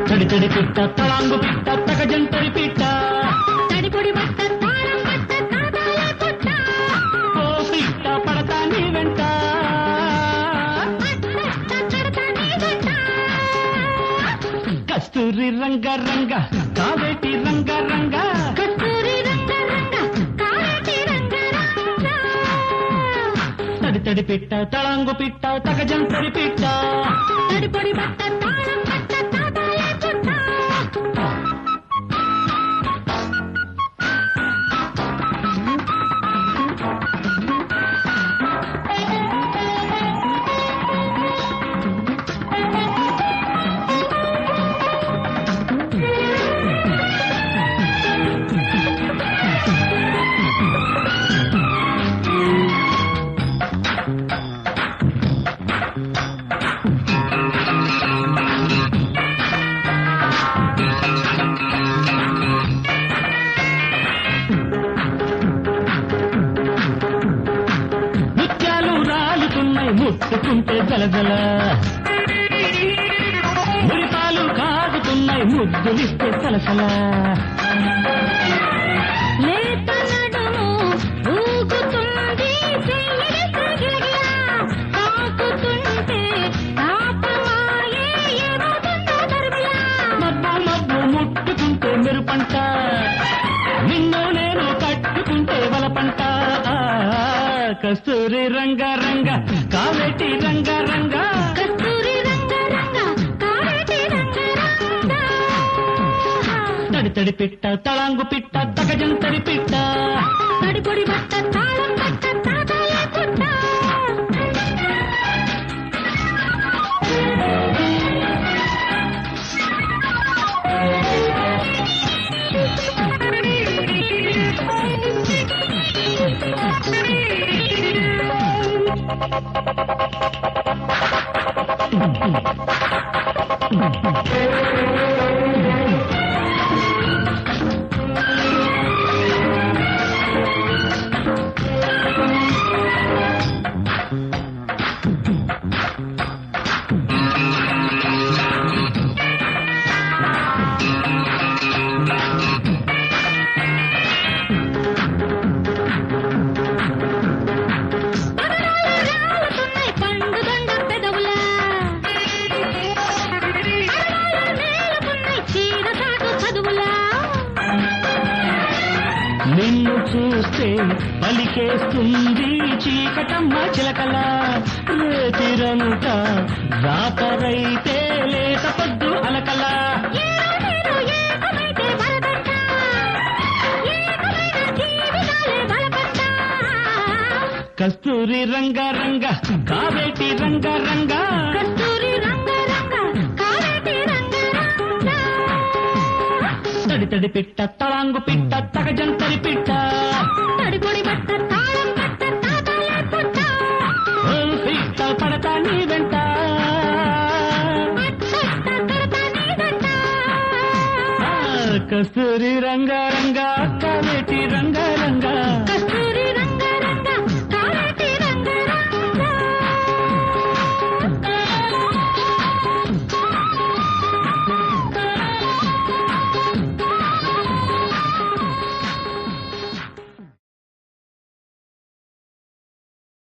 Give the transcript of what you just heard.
తడి పిట్ట తళాంగు పిట్ట తగజంతరి పిట్ట తడిపొడి బట్ట తాళం బట్ట కాదాల పుట్ట ఓ పిట్ట పడతా నీ వెంట కడతా నీ వెంట కస్తూరి రంగ రంగ కావేటి రంగ రంగ కస్తూరి రంగ రంగ కావేటి రంగ రంగ తడి పిట్ట తళాంగు పిట్ట తగజంతరి పిట్ట తడిపొడి బట్ట తాళం బట్ట కాదాల పుట్ట ముట్టుకుంటే జలజల మురిపాలు కాగుతున్నాయి ముద్దులిస్తే సలసల లేత నడుము ఊగుతుంది చెయ్యని సగిలగిలా తాకుతుంటే తాపమాయే ఏమవుతుందో దర్మిలా మబ్బు మబ్బు ముట్టుకుంటే మెరుపంట నిన్ను నేను కట్టుకుంటే వలపంట కస్తూరి రంగ రంగ కావేటి రంగ రంగ కస్తూరి రంగ రంగ కావేటి రంగ రంగ తడి పిట్ట తళాంగు పిట్ట తగజంతరి పిట్ట తడిపొడి బట్ట తాళం బట్ట తాతాల పుట్ట నిన్ను చూస్తే పలికేస్తుంది చీకటమ్మ చిలకల రేతిరంతా రాతరైతే లేత పొద్దు అలకల కస్తూరి రంగ రంగ కావేటి రంగ రంగ కస్తూరి రంగ రంగ కావేటి రంగ రంగ తడి పిట్ట తళాంగు పిట్ట తగజంతరి పిట్ట తడిపొడి బట్ట తాళం బట్ట తాతాల పుట్ట ఓ పిట్ట పడతా నీ వెంట కడతా నీ వెంట కస్తూరి